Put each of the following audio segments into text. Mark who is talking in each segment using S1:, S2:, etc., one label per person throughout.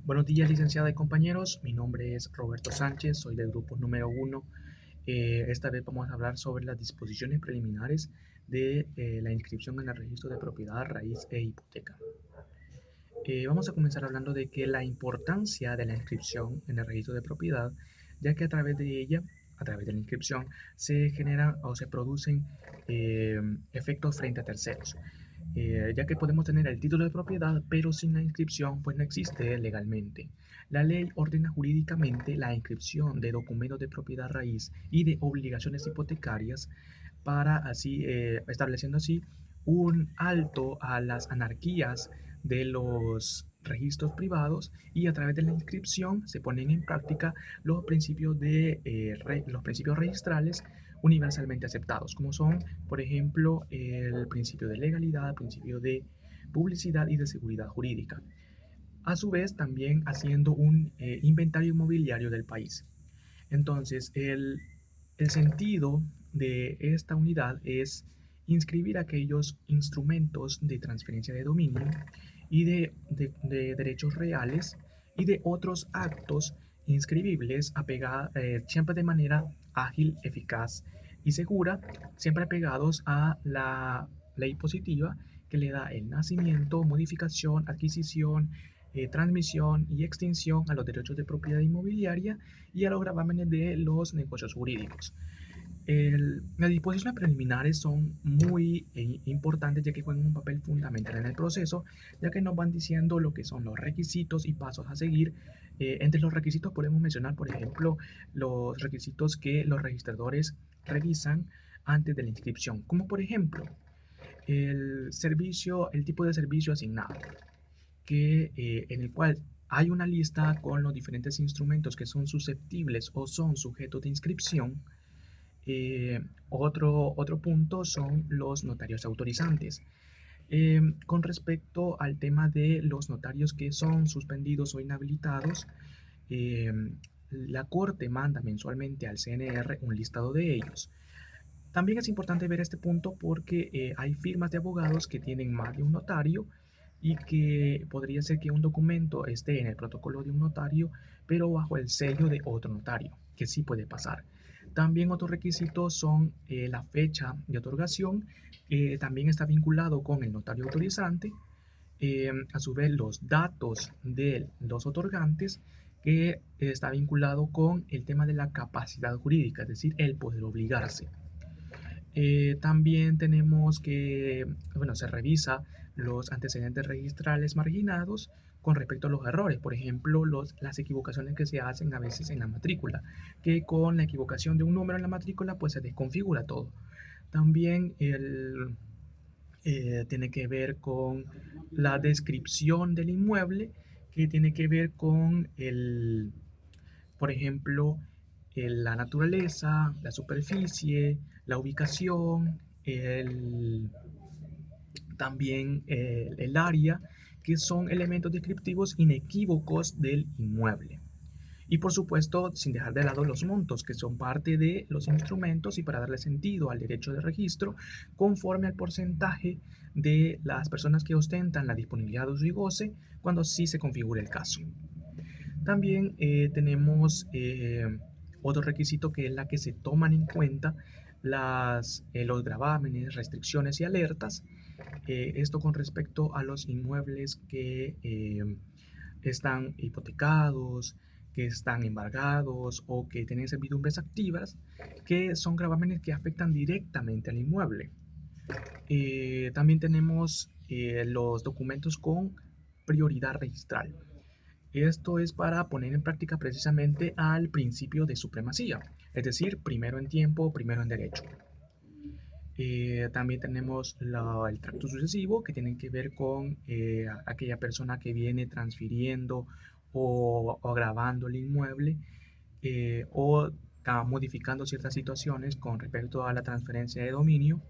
S1: Buenos días, licenciada y compañeros. Mi nombre es Roberto Sánchez, soy del grupo número uno. Esta vez vamos a hablar sobre las disposiciones preliminares de la inscripción en el registro de propiedad, raíz e hipoteca. Vamos a comenzar hablando de que la importancia de la inscripción en el registro de propiedad, ya que a través de ella, a través de la inscripción, se generan o se producen eh, efectos frente a terceros. Ya que podemos tener el título de propiedad, pero sin la inscripción, pues no existe legalmente. La ley ordena jurídicamente la inscripción de documentos de propiedad raíz y de obligaciones hipotecarias para así, estableciendo así un alto a las anarquías de los registros privados y a través de la inscripción se ponen en práctica los principios registrales universalmente aceptados, como son, por ejemplo, el principio de legalidad, el principio de publicidad y de seguridad jurídica. A su vez, también haciendo un inventario inmobiliario del país. Entonces, el sentido de esta unidad es inscribir aquellos instrumentos de transferencia de dominio y de derechos reales y de otros actos inscribibles siempre de manera ágil, eficaz y segura, siempre apegados a la ley positiva que le da el nacimiento, modificación, adquisición, transmisión y extinción a los derechos de propiedad inmobiliaria y a los gravámenes de los negocios jurídicos. Las disposiciones preliminares son muy importantes ya que juegan un papel fundamental en el proceso, ya que nos van diciendo lo que son los requisitos y pasos a seguir. Entre los requisitos podemos mencionar, por ejemplo, los requisitos que los registradores revisan antes de la inscripción, como por ejemplo el tipo de servicio asignado, en el cual hay una lista con los diferentes instrumentos que son susceptibles o son sujetos de inscripción. Otro punto son los notarios autorizantes. Con respecto al tema de los notarios que son suspendidos o inhabilitados, eh, la Corte manda mensualmente al CNR un listado de ellos. También es importante ver este punto porque hay firmas de abogados que tienen más de un notario y que podría ser que un documento esté en el protocolo de un notario, pero bajo el sello de otro notario, que sí puede pasar. También otros requisitos son la fecha de otorgación, también está vinculado con el notario autorizante, a su vez los datos de los otorgantes, que está vinculado con el tema de la capacidad jurídica, es decir, el poder obligarse. También tenemos que, bueno, se revisa los antecedentes registrales marginados con respecto a los errores, por ejemplo, las equivocaciones que se hacen a veces en la matrícula, que con la equivocación de un número en la matrícula pues se desconfigura todo. También tiene que ver con la descripción del inmueble, que tiene que ver con por ejemplo, la naturaleza, la superficie, la ubicación, también el área, que son elementos descriptivos inequívocos del inmueble. Y por supuesto, sin dejar de lado los montos, que son parte de los instrumentos y para darle sentido al derecho de registro, conforme al porcentaje de las personas que ostentan la disponibilidad de uso y goce, cuando sí se configure el caso. También tenemos otro requisito que es la que se toman en cuenta los gravámenes, restricciones y alertas. Esto con respecto a los inmuebles que están hipotecados, que están embargados o que tienen servidumbres activas, que son gravámenes que afectan directamente al inmueble. También tenemos los documentos con prioridad registral. Esto es para poner en práctica precisamente al principio de supremacía, es decir, primero en tiempo, primero en derecho. También tenemos el tracto sucesivo, que tiene que ver con aquella persona que viene transfiriendo o agravando el inmueble o modificando ciertas situaciones con respecto a la transferencia de dominio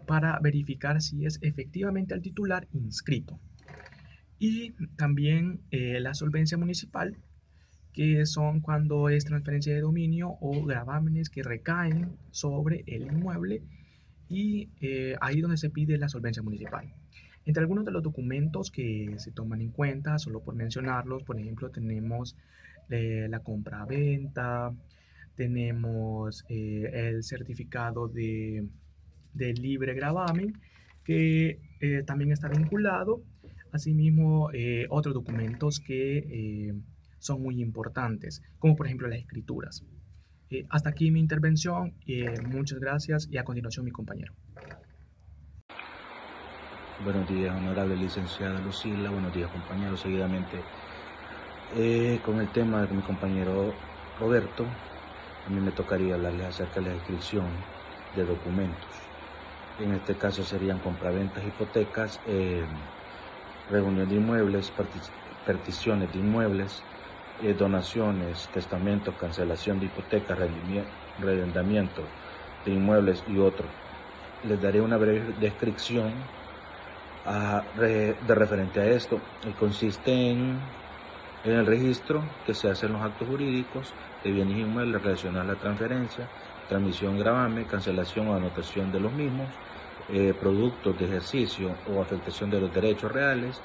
S1: para verificar si es efectivamente el titular inscrito. Y también la solvencia municipal, que son cuando es transferencia de dominio o gravámenes que recaen sobre el inmueble y ahí donde se pide la solvencia municipal. Entre algunos de los documentos que se toman en cuenta, solo por mencionarlos, por ejemplo, tenemos la compra-venta, tenemos el certificado de libre gravamen, que también está vinculado. Asimismo, otros documentos que son muy importantes, como por ejemplo las escrituras. Hasta aquí mi intervención. Muchas gracias y a continuación mi compañero.
S2: Buenos días, honorable licenciada Lucila. Buenos días, compañeros. Seguidamente, con el tema de mi compañero Roberto, a mí me tocaría hablarles acerca de la inscripción de documentos. En este caso serían compraventas, hipotecas, reunión de inmuebles, particiones de inmuebles, donaciones, testamentos, cancelación de hipotecas, arrendamiento de inmuebles y otros. Les daré una breve descripción de referente a esto, y consiste en el registro que se hace en los actos jurídicos de bienes inmuebles relacionados a la transferencia, transmisión, gravamen, cancelación o anotación de los mismos, productos de ejercicio o afectación de los derechos reales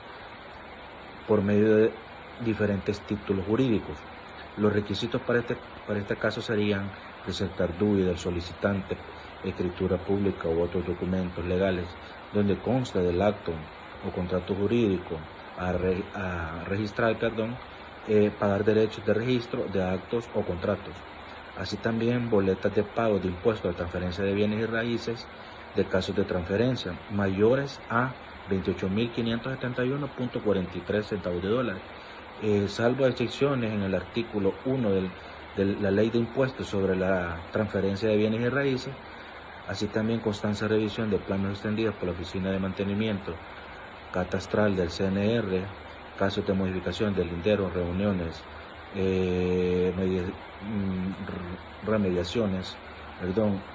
S2: por medio de diferentes títulos jurídicos. Los requisitos para este caso serían presentar DUI del solicitante, escritura pública u otros documentos legales donde consta del acto o contrato jurídico a registrar, pagar derechos de registro de actos o contratos. Así también boletas de pago de impuestos de transferencia de bienes y raíces de casos de transferencia mayores a 28.571.43 centavos de dólar, salvo excepciones en el artículo 1 de la Ley de Impuestos sobre la transferencia de bienes y raíces. Así también constancia de revisión de planos extendidos por la Oficina de Mantenimiento Catastral del CNR, casos de modificación del lindero, reuniones, remediaciones,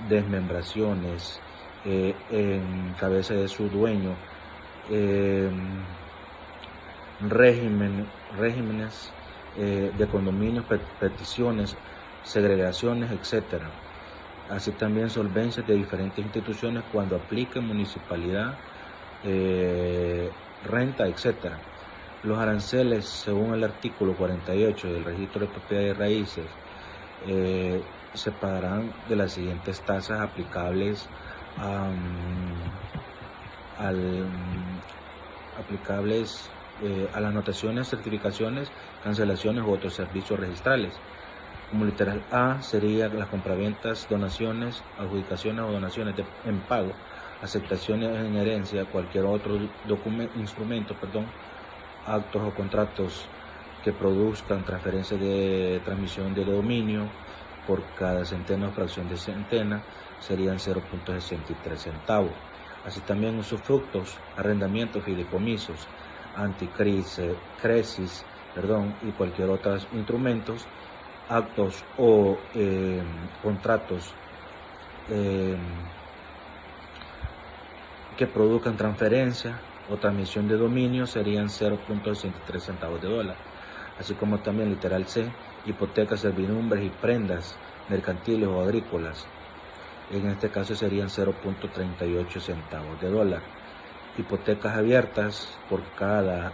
S2: desmembraciones en cabeza de su dueño, regímenes de condominios, peticiones, segregaciones, etc. Así también solvencias de diferentes instituciones cuando apliquen municipalidad, renta, etc. Los aranceles, según el artículo 48 del Registro de Propiedad de Raíces, se pagarán de las siguientes tasas aplicables a las anotaciones, certificaciones, cancelaciones u otros servicios registrales. Como literal A sería las compraventas, donaciones, adjudicaciones o donaciones en pago, aceptaciones en herencia, cualquier otro instrumento, actos o contratos que produzcan transferencia de transmisión de dominio por cada centena o fracción de centena serían 0.63 centavos. Así también usufructos, arrendamientos, fideicomisos, anticresis, y cualquier otros instrumentos, actos o contratos que produzcan transferencia o transmisión de dominio serían 0.63 centavos de dólar. Así como también literal C, hipotecas, servidumbres y prendas mercantiles o agrícolas. En este caso serían 0.38 centavos de dólar. Hipotecas abiertas por cada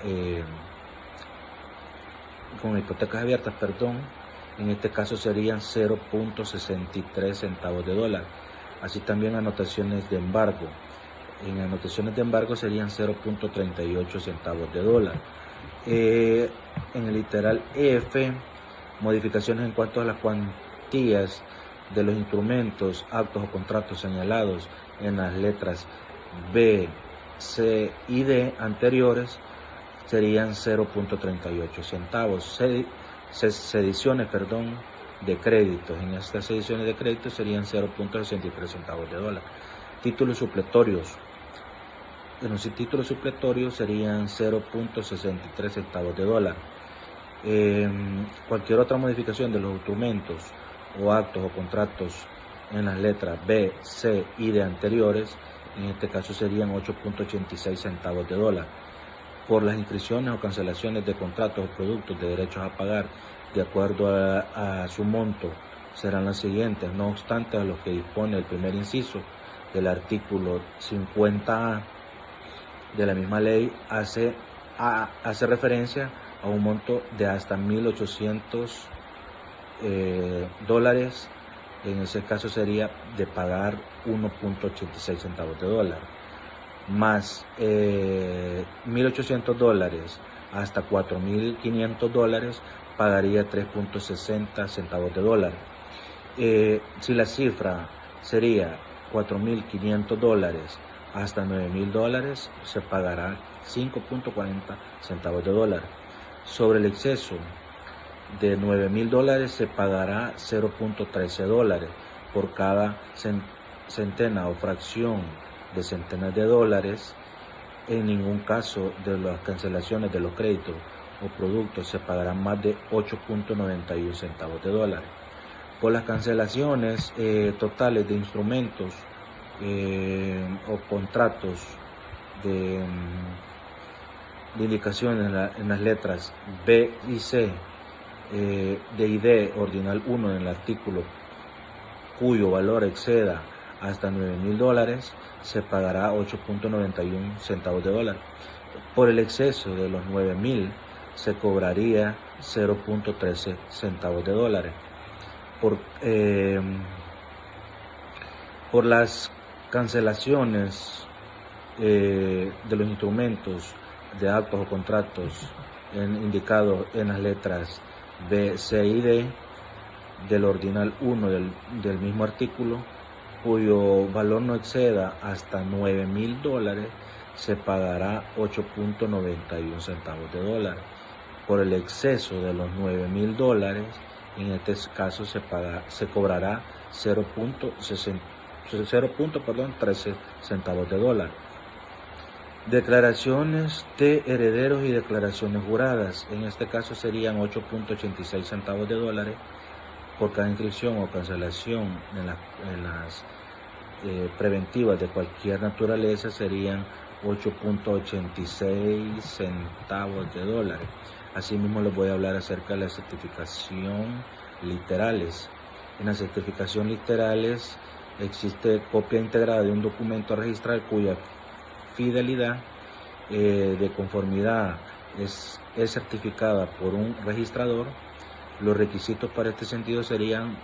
S2: en este caso serían 0.63 centavos de dólar. Así también anotaciones de embargo. En anotaciones de embargo serían 0.38 centavos de dólar. En el literal F, modificaciones en cuanto a las cuantías de los instrumentos, actos o contratos señalados en las letras B, C y D anteriores serían 0.38 centavos. Sediciones, de créditos. En estas sediciones de créditos serían 0.63 centavos de dólar. Títulos supletorios. En los títulos supletorios serían 0.63 centavos de dólar. Cualquier otra modificación de los instrumentos o actos o contratos en las letras B, C y D anteriores, en este caso serían 8.86 centavos de dólar. Por las inscripciones o cancelaciones de contratos o productos de derechos a pagar de acuerdo a su monto serán las siguientes, no obstante a lo que dispone el primer inciso del artículo 50A de la misma ley hace referencia a un monto de hasta 1.800 dólares. En ese caso sería de pagar 1.86 centavos de dólar, más 1.800 dólares hasta 4.500 dólares pagaría 3.60 centavos de dólar. Si la cifra sería 4.500 dólares hasta 9.000 dólares, se pagará 5.40 centavos de dólar. Sobre el exceso de 9.000 dólares se pagará 0.13 dólares por cada centena o fracción de centenas de dólares. En ningún caso de las cancelaciones de los créditos o productos se pagarán más de 8.91 centavos de dólar. Por las cancelaciones totales de instrumentos o contratos de indicaciones en las letras B y C de y D ordinal 1 en el artículo cuyo valor exceda hasta 9.000 dólares, se pagará 8.91 centavos de dólar. Por el exceso de los 9.000 se cobraría 0.13 centavos de dólares. Por las cancelaciones de los instrumentos de actos o contratos indicados en las letras B, C y D del ordinal 1 del mismo artículo, cuyo valor no exceda hasta 9.000 dólares, se pagará 8.91 centavos de dólar. Por el exceso de los 9.000 dólares, en este caso se cobrará 0.13 centavos de dólar. Declaraciones de herederos y declaraciones juradas, en este caso serían 8.86 centavos de dólares por cada inscripción o cancelación en las preventivas de cualquier naturaleza, serían 8.86 centavos de dólares. Asimismo les voy a hablar acerca de la certificación literales. En la certificación literales existe copia integrada de un documento registral cuya fidelidad de conformidad es certificada por un registrador. Los requisitos para este sentido serían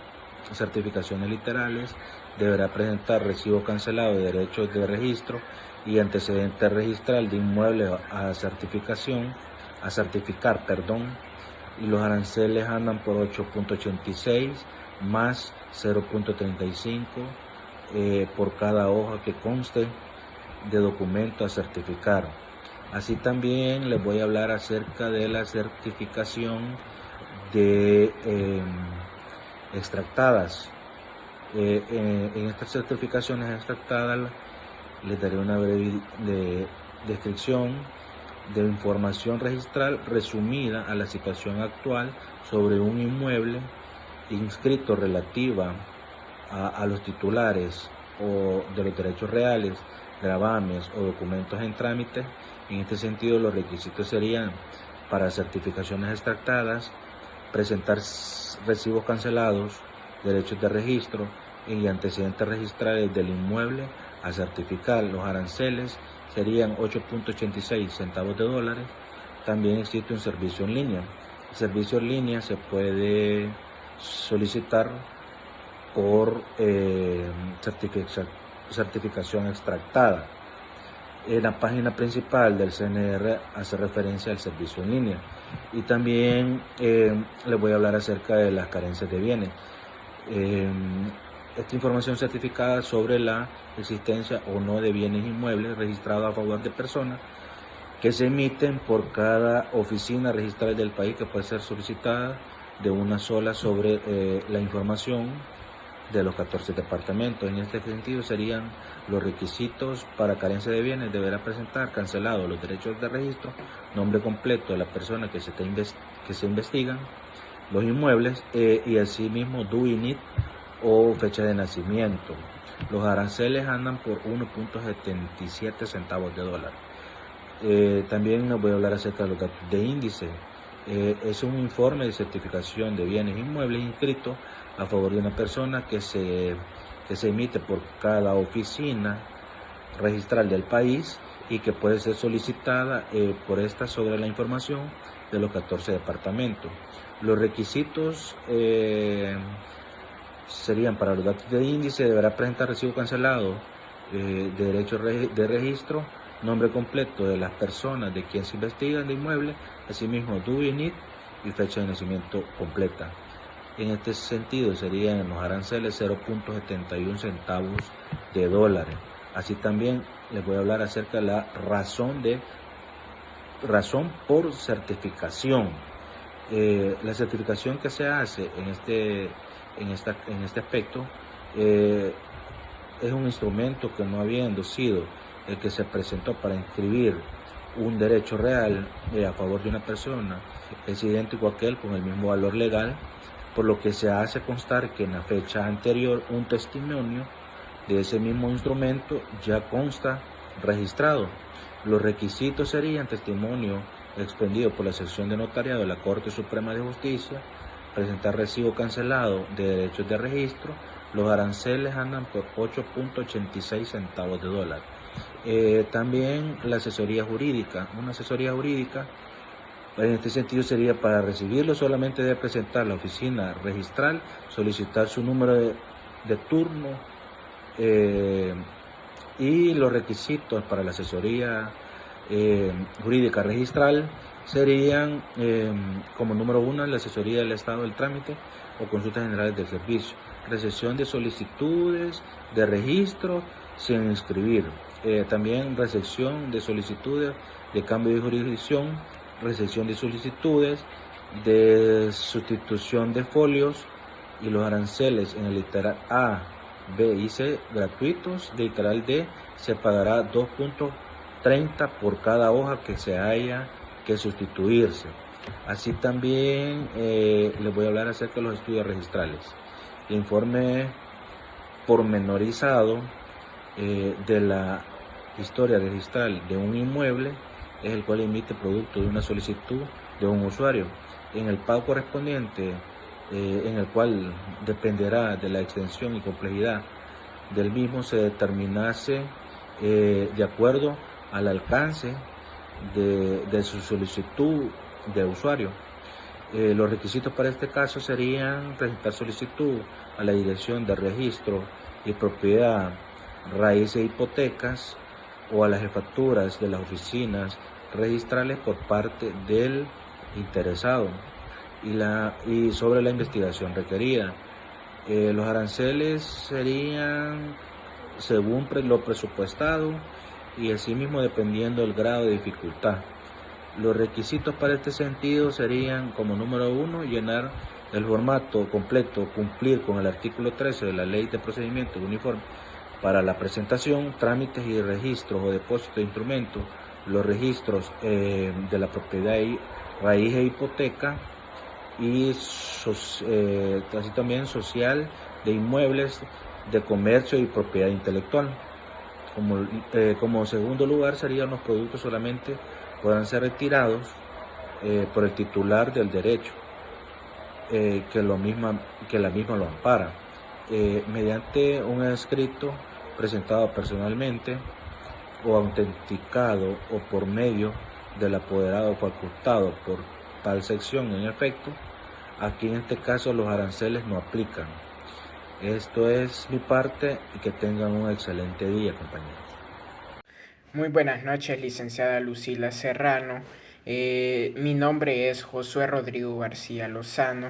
S2: certificaciones literales, deberá presentar recibo cancelado de derechos de registro y antecedente registral de inmueble a certificar, y los aranceles andan por 8.86 más 0.35 por cada hoja que conste de documento a certificar. Así también les voy a hablar acerca de la certificación de extractadas. En estas certificaciones extractadas les daré una breve descripción de información registral resumida a la situación actual sobre un inmueble inscrito relativa a los titulares o de los derechos reales, gravames o documentos en trámite. En este sentido, los requisitos serían para certificaciones extractadas: presentar recibos cancelados, derechos de registro y antecedentes registrales del inmueble a certificar. Los aranceles serían 8.86 centavos de dólares. También existe un servicio en línea. El servicio en línea se puede solicitar por certificación extractada. En la página principal del CNR hace referencia al servicio en línea. Y también les voy a hablar acerca de las carencias de bienes. Esta información certificada sobre la existencia o no de bienes inmuebles registrados a favor de personas que se emiten por cada oficina registrada del país, que puede ser solicitada de una sola sobre la información de los 14 departamentos. En este sentido serían los requisitos para carencia de bienes: deberá presentar cancelado los derechos de registro, nombre completo de la persona que se investigan, los inmuebles y asimismo DUI/NIT o fecha de nacimiento. Los aranceles andan por 1.77 centavos de dólar. También les voy a hablar acerca de los datos de índice. Es un informe de certificación de bienes inmuebles inscrito a favor de una persona que se emite por cada oficina registral del país y que puede ser solicitada por esta sobre la información de los 14 departamentos. Los requisitos serían: para los datos de índice deberá presentar recibo cancelado de derecho de registro, nombre completo de las personas de quien se investiga de inmueble, asimismo DUI, NIT y fecha de nacimiento completa. En este sentido serían los aranceles 0.71 centavos de dólares. Así también les voy a hablar acerca de la razón por certificación. La certificación que se hace en este aspecto es un instrumento que, no habiendo sido el que se presentó para inscribir un derecho real a favor de una persona, es idéntico a aquel con el mismo valor legal, por lo que se hace constar que en la fecha anterior un testimonio de ese mismo instrumento ya consta registrado. Los requisitos serían: testimonio expendido por la sección de notariado de la Corte Suprema de Justicia, presentar recibo cancelado de derechos de registro. Los aranceles andan por 8.86 centavos de dólar. También la asesoría jurídica. Una asesoría jurídica en este sentido sería: para recibirlo solamente debe presentar la oficina registral, solicitar su número de turno, y los requisitos para la asesoría jurídica registral serían, como número 1, la asesoría del estado del trámite o consultas generales del servicio, recepción de solicitudes de registro sin inscribir, también recepción de solicitudes de cambio de jurisdicción, recepción de solicitudes de sustitución de folios, y los aranceles en el literal A, B y C gratuitos. De literal D se pagará 2.30 por cada hoja que se haya que sustituirse. Así también les voy a hablar acerca de los estudios registrales. El informe pormenorizado de la historia registral de un inmueble es el cual emite producto de una solicitud de un usuario. En el pago correspondiente, en el cual dependerá de la extensión y complejidad del mismo, se determinase de acuerdo al alcance de su solicitud de usuario. Los requisitos para este caso serían: presentar solicitud a la Dirección de Registro y Propiedad, Raíces e Hipotecas, o a las jefaturas de las oficinas registrales por parte del interesado, y sobre la investigación requerida. Los aranceles serían según lo presupuestado y asimismo dependiendo del grado de dificultad. Los requisitos para este sentido serían: como número 1, llenar el formato completo, cumplir con el artículo 13 de la Ley de Procedimientos Uniforme para la presentación, trámites y registros o depósitos de instrumentos, los registros de la propiedad y raíz e hipoteca, y así también social de inmuebles de comercio y propiedad intelectual. Como segundo lugar serían: los productos solamente podrán ser retirados por el titular del derecho, que la misma lo ampara, mediante un escrito presentado personalmente o autenticado, o por medio del apoderado facultado por tal sección. En efecto, aquí en este caso los aranceles no aplican. Esto es mi parte, y que tengan un excelente día, compañeros.
S3: Muy buenas noches, licenciada Lucila Serrano. Mi nombre es Josué Rodrigo García Lozano,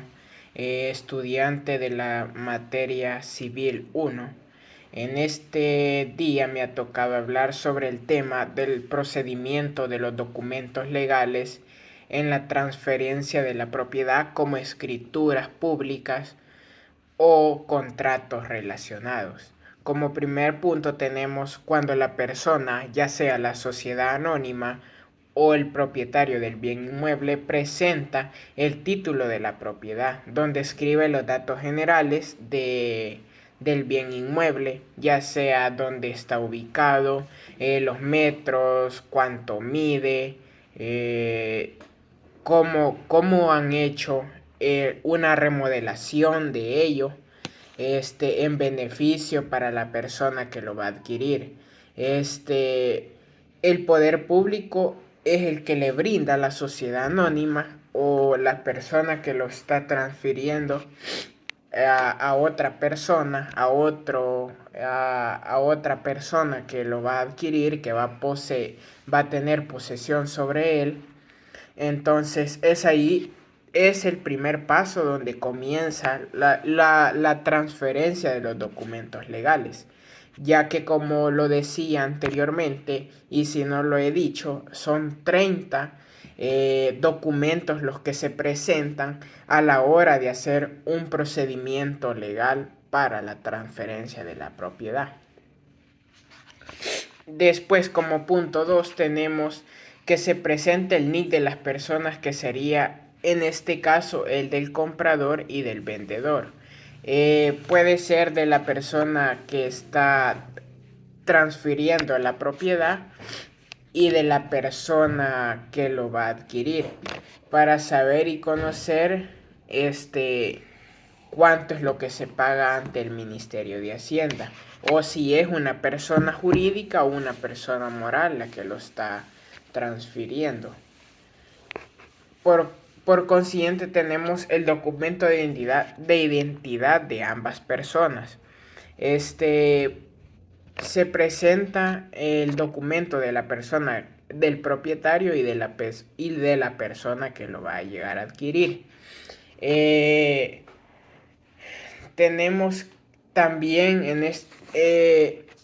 S3: estudiante de la materia Civil 1. En este día me ha tocado hablar sobre el tema del procedimiento de los documentos legales en la transferencia de la propiedad, como escrituras públicas o contratos relacionados. Como primer punto tenemos cuando la persona, ya sea la sociedad anónima o el propietario del bien inmueble, presenta el título de la propiedad, donde escribe los datos generales del bien inmueble, ya sea dónde está ubicado, los metros, cuánto mide, cómo han hecho una remodelación de ello, en beneficio para la persona que lo va a adquirir. el poder público es el que le brinda a la sociedad anónima o la persona que lo está transfiriendo a otra persona, a otra persona que lo va a adquirir, que va a tener posesión sobre él. Entonces es el primer paso donde comienza la transferencia de los documentos legales, ya que como lo decía anteriormente, y si no lo he dicho, son 30 documentos los que se presentan a la hora de hacer un procedimiento legal para la transferencia de la propiedad. Después, como punto 2, tenemos que se presente el NIC de las personas, que sería en este caso el del comprador y del vendedor. Puede ser de la persona que está transfiriendo la propiedad y de la persona que lo va a adquirir, para saber y conocer cuánto es lo que se paga ante el Ministerio de Hacienda, o si es una persona jurídica o una persona moral la que lo está transfiriendo. Por consiguiente, tenemos el documento de identidad de ambas personas. Se presenta el documento de la persona, del propietario y de la persona que lo va a llegar a adquirir. Tenemos también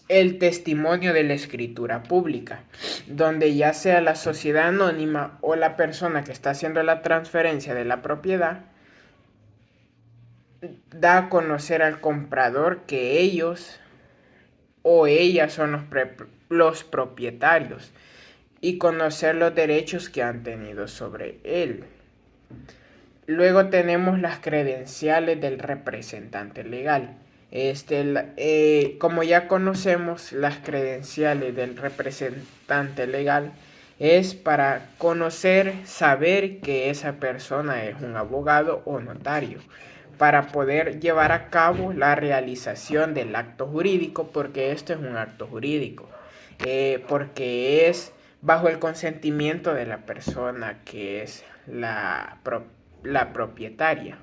S3: el testimonio de la escritura pública, donde ya sea la sociedad anónima o la persona que está haciendo la transferencia de la propiedad, da a conocer al comprador que ellos o ellas son los propietarios, y conocer los derechos que han tenido sobre él. Luego tenemos las credenciales del representante legal. Como ya conocemos, las credenciales del representante legal es para saber que esa persona es un abogado o notario, para poder llevar a cabo la realización del acto jurídico, porque esto es un acto jurídico, porque es bajo el consentimiento de la persona que es la propietaria.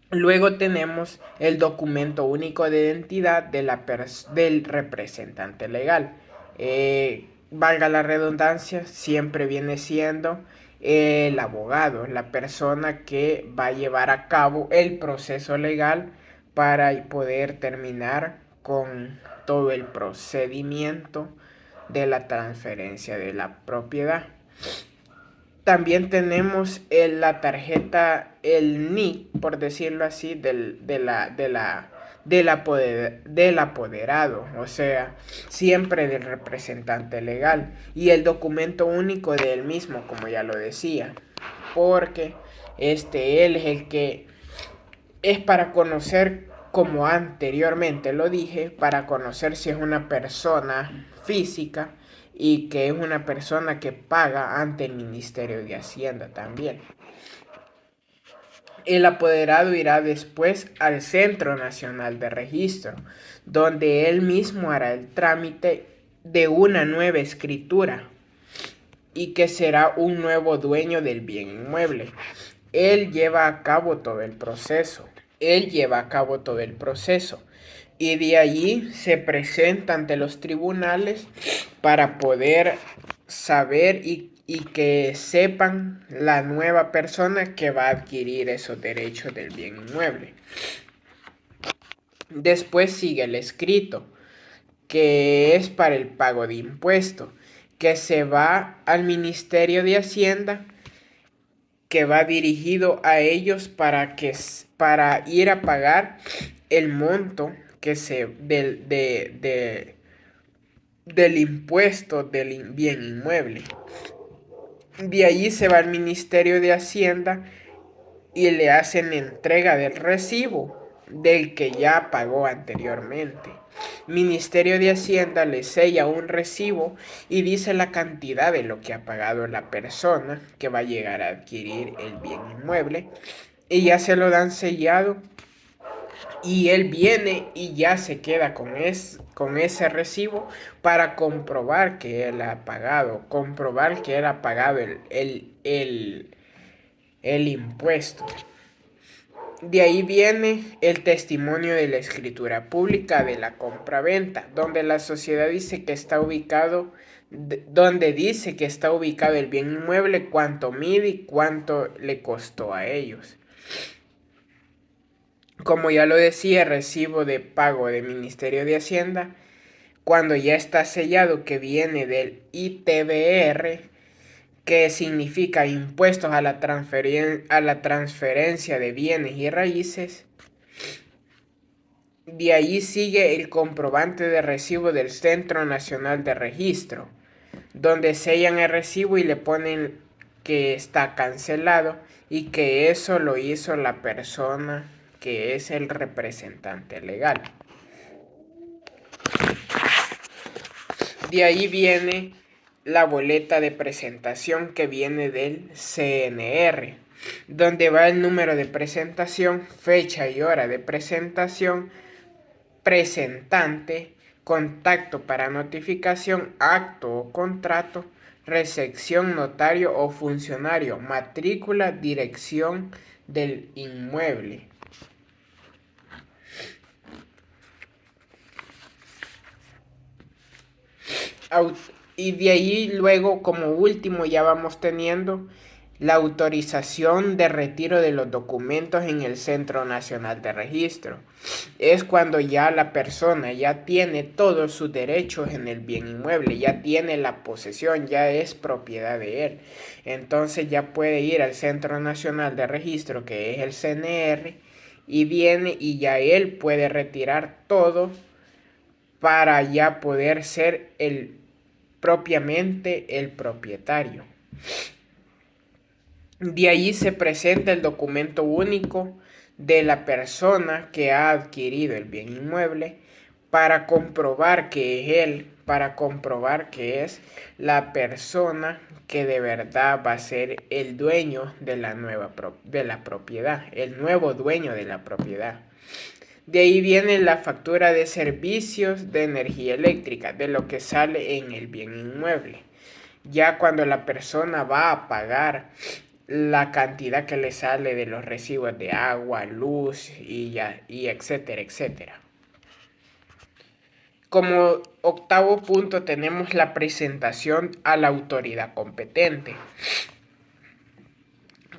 S3: Luego tenemos el documento único de identidad del representante legal. Valga la redundancia, siempre viene siendo el abogado, la persona que va a llevar a cabo el proceso legal para poder terminar con todo el procedimiento de la transferencia de la propiedad. También tenemos la tarjeta, el NIC, por decirlo así, del apoderado, o sea, siempre del representante legal, y el documento único del mismo, como ya lo decía, porque él es el que es para conocer, como anteriormente lo dije, para conocer si es una persona física y que es una persona que paga ante el Ministerio de Hacienda también. El apoderado irá después al Centro Nacional de Registro, donde él mismo hará el trámite de una nueva escritura y que será un nuevo dueño del bien inmueble. Él lleva a cabo todo el proceso. Y de allí se presenta ante los tribunales para poder saber y que sepan la nueva persona que va a adquirir esos derechos del bien inmueble. Después sigue el escrito, que es para el pago de impuestos, que se va al Ministerio de Hacienda, que va dirigido a ellos para ir a pagar el monto del impuesto del bien inmueble. De allí se va al Ministerio de Hacienda y le hacen entrega del recibo del que ya pagó anteriormente. Ministerio de Hacienda le sella un recibo y dice la cantidad de lo que ha pagado la persona que va a llegar a adquirir el bien inmueble, y ya se lo dan sellado, y él viene y ya se queda con ese recibo para comprobar que él ha pagado, el impuesto. De ahí viene el testimonio de la escritura pública de la compraventa, donde la sociedad dice que está ubicado, el bien inmueble, cuánto mide y cuánto le costó a ellos. Como ya lo decía, recibo de pago del Ministerio de Hacienda, cuando ya está sellado, que viene del ITBR, que significa impuestos a la transferencia de bienes y raíces. De ahí sigue el comprobante de recibo del Centro Nacional de Registro, donde sellan el recibo y le ponen que está cancelado y que eso lo hizo la persona que es el representante legal. De ahí viene la boleta de presentación, que viene del CNR, donde va el número de presentación, fecha y hora de presentación, presentante, contacto para notificación, acto o contrato, recepción, notario o funcionario, matrícula, dirección del inmueble. Y de ahí luego, como último, ya vamos teniendo la autorización de retiro de los documentos en el Centro Nacional de Registro. Es cuando ya la persona ya tiene todos sus derechos en el bien inmueble, ya tiene la posesión, ya es propiedad de él. Entonces ya puede ir al Centro Nacional de Registro, que es el CNR, y viene y ya él puede retirar todo para ya poder ser propiamente el propietario. De ahí se presenta el documento único de la persona que ha adquirido el bien inmueble para comprobar que es la persona que de verdad va a ser el dueño de la propiedad, el nuevo dueño de la propiedad. De ahí viene la factura de servicios de energía eléctrica, de lo que sale en el bien inmueble. Ya cuando la persona va a pagar la cantidad que le sale de los recibos de agua, luz y etcétera, etcétera. Como octavo punto tenemos la presentación a la autoridad competente.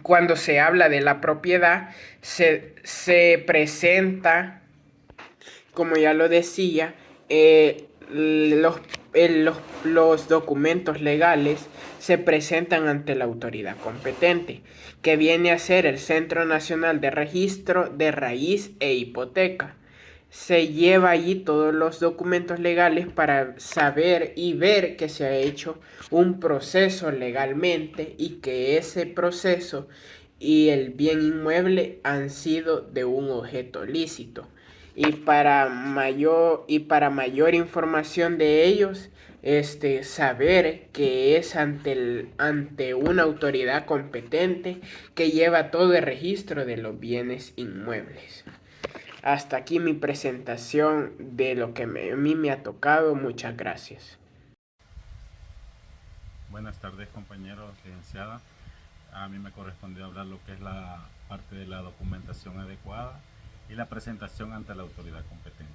S3: Cuando se habla de la propiedad, se presenta, como ya lo decía, los documentos legales se presentan ante la autoridad competente, que viene a ser el Centro Nacional de Registro de Raíz e Hipoteca. Se lleva allí todos los documentos legales para saber y ver que se ha hecho un proceso legalmente y que ese proceso y el bien inmueble han sido de un objeto lícito. Y para mayor información de ellos, saber que es ante una autoridad competente que lleva todo el registro de los bienes inmuebles. Hasta aquí mi presentación de lo que a mí me ha tocado. Muchas gracias.
S4: Buenas tardes, compañeros, licenciada. A mí me correspondió hablar lo que es la parte de la documentación adecuada y la presentación ante la autoridad competente.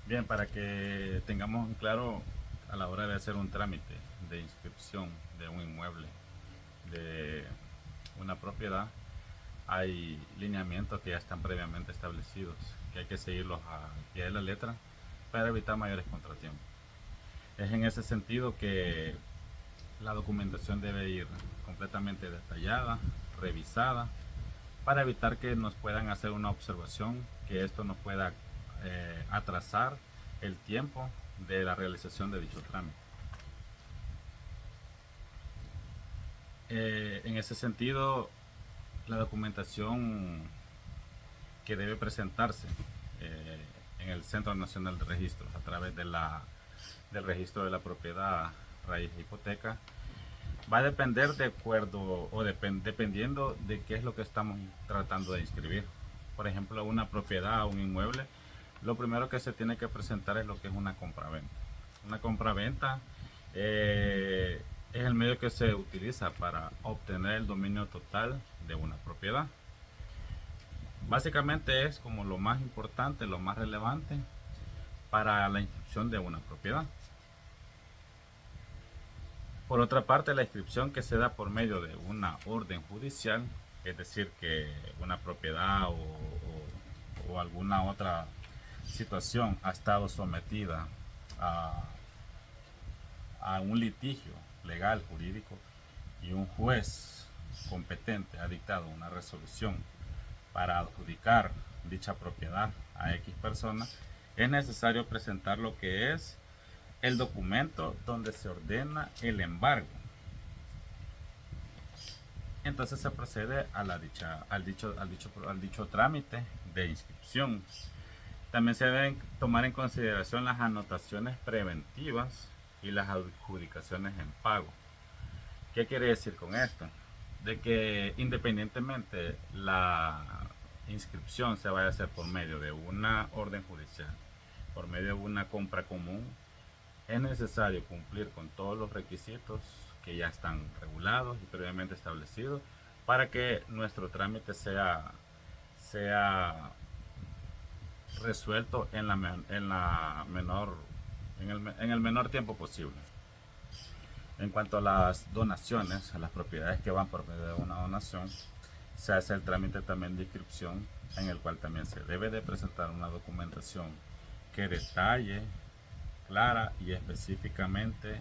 S4: Bien, para que tengamos en claro a la hora de hacer un trámite de inscripción de un inmueble, de una propiedad, hay lineamientos que ya están previamente establecidos, que hay que seguirlos al pie de la letra para evitar mayores contratiempos. Es en ese sentido que la documentación debe ir completamente detallada, revisada, para evitar que nos puedan hacer una observación, que esto no pueda atrasar el tiempo de la realización de dicho trámite. En ese sentido, la documentación que debe presentarse en el Centro Nacional de Registros a través del registro de la propiedad, raíz e hipoteca, va a depender dependiendo de qué es lo que estamos tratando de inscribir. Por ejemplo, una propiedad o un inmueble Lo primero que se tiene que presentar es lo que es una compraventa. Una compraventa es el medio que se utiliza para obtener el dominio total de una propiedad. Básicamente es como lo más importante, lo más relevante para la inscripción de una propiedad. Por otra parte, la inscripción que se da por medio de una orden judicial, es decir, que una propiedad o alguna otra situación ha estado sometida a, a un litigio legal, jurídico, y un juez competente ha dictado una resolución para adjudicar dicha propiedad a X persona, es necesario presentar lo que es el documento donde se ordena el embargo. Entonces se procede a al dicho trámite de inscripción. También se deben tomar en consideración las anotaciones preventivas y las adjudicaciones en pago. ¿Qué quiere decir con esto? De que independientemente la inscripción se vaya a hacer por medio de una orden judicial, por medio de una compra común, es necesario cumplir con todos los requisitos que ya están regulados y previamente establecidos para que nuestro trámite sea resuelto en el menor tiempo posible. En cuanto a las donaciones, a las propiedades que van por medio de una donación, se hace el trámite también de inscripción, en el cual también se debe de presentar una documentación que detalle clara y específicamente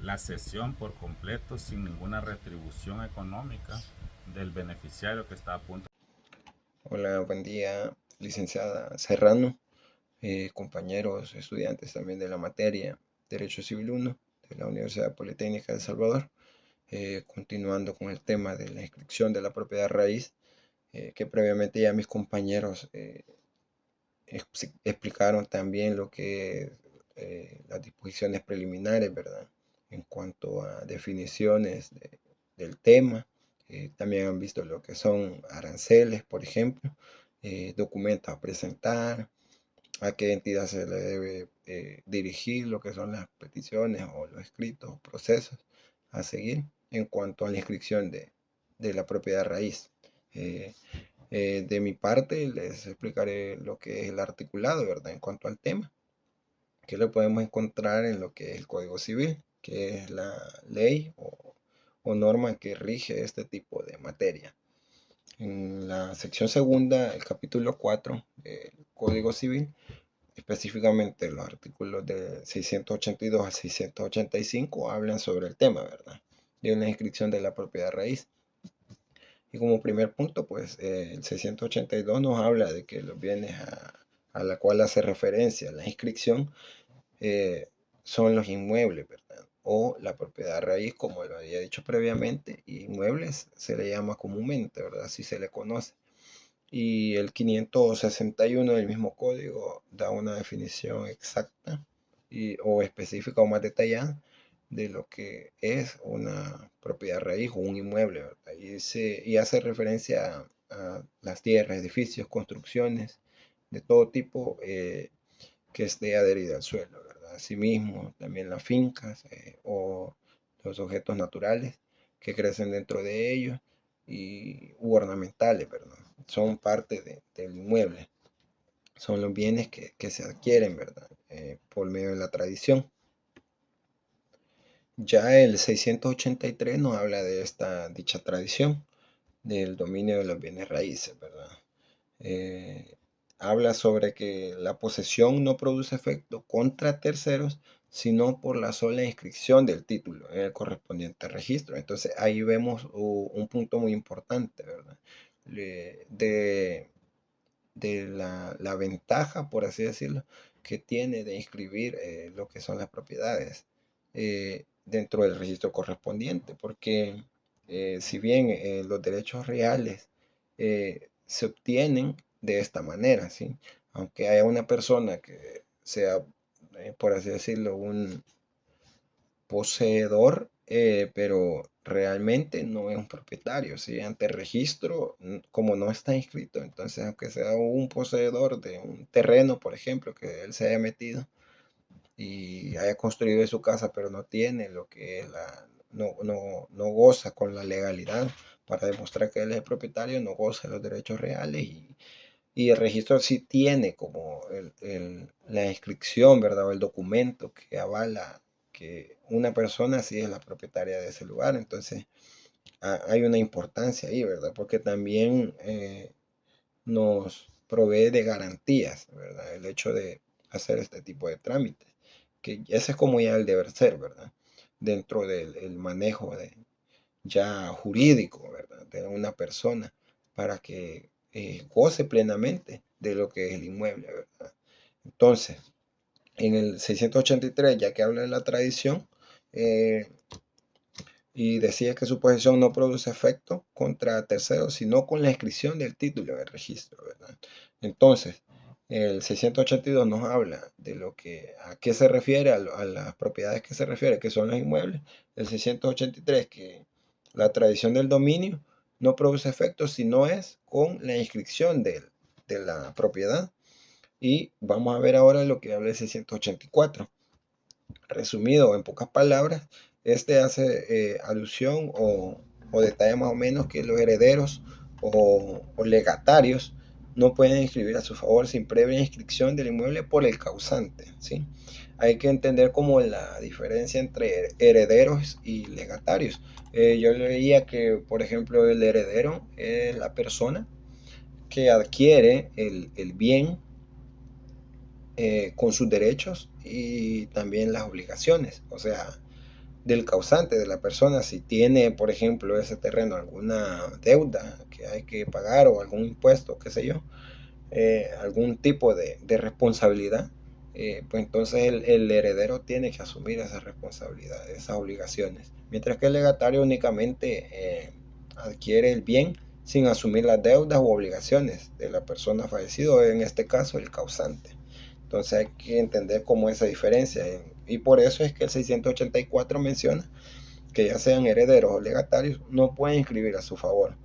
S4: la cesión por completo sin ninguna retribución económica del beneficiario que está a punto.
S5: Hola, buen día, licenciada Serrano, compañeros, estudiantes también de la materia Derecho Civil 1 de la Universidad Politécnica de El Salvador. Continuando con el tema de la inscripción de la propiedad raíz, que previamente ya mis compañeros explicaron también lo que las disposiciones preliminares, ¿verdad? En cuanto a definiciones del tema. También han visto lo que son aranceles, por ejemplo, documentos a presentar, a qué entidad se le debe dirigir lo que son las peticiones o los escritos o procesos a seguir en cuanto a la inscripción de la propiedad raíz. De mi parte les explicaré lo que es el articulado, ¿verdad? En cuanto al tema, que lo podemos encontrar en lo que es el Código Civil, que es la ley o norma que rige este tipo de materia. En la sección segunda, el capítulo 4 del Código Civil, específicamente los artículos de 682 a 685 hablan sobre el tema, ¿verdad? De la inscripción de la propiedad raíz. Y como primer punto, pues el 682 nos habla de que los bienes a la cual hace referencia la inscripción son los inmuebles, ¿verdad? O la propiedad raíz, como lo había dicho previamente, y inmuebles se le llama comúnmente, ¿verdad? Así se le conoce. Y el 561 del mismo código da una definición exacta o específica o más detallada de lo que es una propiedad raíz o un inmueble, ¿verdad? Y hace referencia a las tierras, edificios, construcciones de todo tipo que esté adherida al suelo, ¿verdad? Asimismo, también las fincas o los objetos naturales que crecen dentro de ellos y ornamentales, ¿verdad? Son parte del inmueble. Son los bienes que se adquieren, ¿verdad? Por medio de la tradición. Ya el 683 nos habla de dicha tradición, del dominio de los bienes raíces, ¿verdad? Habla sobre que la posesión no produce efecto contra terceros, sino por la sola inscripción del título en el correspondiente registro. Entonces ahí vemos un punto muy importante, ¿verdad? De la ventaja, por así decirlo, que tiene de inscribir lo que son las propiedades dentro del registro correspondiente, porque si bien los derechos reales se obtienen de esta manera, ¿sí? Aunque haya una persona que sea, por así decirlo, un poseedor pero realmente no es un propietario, ¿sí? Ante el registro, como no está inscrito, entonces aunque sea un poseedor de un terreno, por ejemplo, que él se haya metido y haya construido su casa, pero no tiene lo que es no goza con la legalidad para demostrar que él es el propietario, no goza de los derechos reales y el registro sí tiene como la inscripción, ¿verdad? O el documento que avala que una persona sí es la propietaria de ese lugar. Entonces, hay una importancia ahí, ¿verdad? Porque también nos provee de garantías, ¿verdad? El hecho de hacer este tipo de trámites, que ese es como ya el deber ser, ¿verdad? Dentro del el manejo ya jurídico, ¿verdad? De una persona para que goce plenamente de lo que es el inmueble, ¿verdad? Entonces, en el 683, ya que habla de la tradición, eh, y decía que su posesión no produce efecto contra terceros, sino con la inscripción del título del registro, ¿verdad? Entonces, el 682 nos habla de a qué se refiere, a las propiedades que se refiere, que son los inmuebles. El 683, que la tradición del dominio no produce efecto si no es con la inscripción de la propiedad. Y vamos a ver ahora lo que habla el 684. Resumido en pocas palabras, este hace alusión o detalla más o menos que los herederos o legatarios no pueden inscribir a su favor sin previa inscripción del inmueble por el causante, ¿sí? Hay que entender como la diferencia entre herederos y legatarios. Yo leía que, por ejemplo, el heredero es la persona que adquiere el bien con sus derechos y también las obligaciones, o sea, del causante, de la persona, si tiene, por ejemplo, ese terreno alguna deuda que hay que pagar o algún impuesto, qué sé yo, algún tipo de responsabilidad, pues entonces el heredero tiene que asumir esa responsabilidad, esas obligaciones, mientras que el legatario únicamente adquiere el bien sin asumir las deudas u obligaciones de la persona fallecida, o en este caso el causante. Entonces hay que entender cómo esa diferencia, y por eso es que el 684 menciona que ya sean herederos o legatarios, no pueden inscribir a su favor,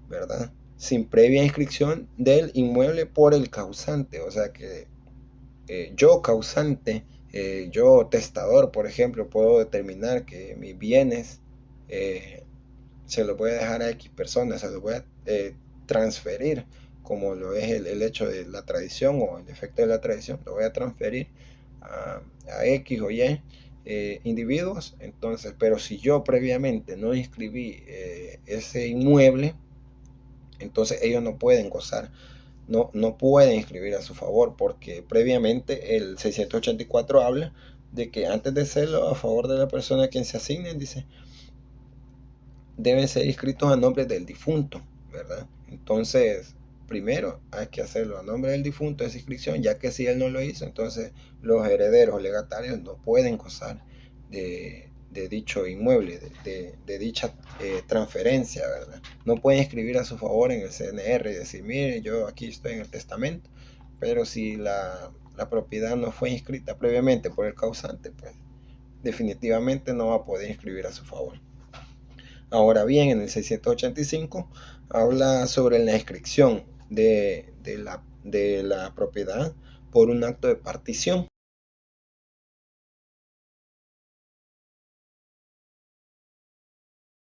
S5: ¿verdad? Sin previa inscripción del inmueble por el causante. O sea que yo causante, yo testador, por ejemplo, puedo determinar que mis bienes se los voy a dejar a X personas, se los voy a transferir, como lo es el hecho de la tradición o el efecto de la tradición, lo voy a transferir a X o Y individuos. Entonces, pero si yo previamente no inscribí ese inmueble, entonces ellos no pueden gozar, no pueden inscribir a su favor, porque previamente el 684 habla de que antes de hacerlo a favor de la persona a quien se asignen, dice, deben ser inscritos a nombre del difunto, ¿verdad? Entonces, primero hay que hacerlo a nombre del difunto, esa inscripción, ya que si él no lo hizo, entonces los herederos legatarios no pueden gozar de dicho inmueble, de dicha transferencia, ¿verdad? No pueden escribir a su favor en el CNR y decir, mire, yo aquí estoy en el testamento, pero si la propiedad no fue inscrita previamente por el causante, pues definitivamente no va a poder inscribir a su favor. Ahora bien, en el 685 habla sobre la inscripción de la propiedad por un acto de partición.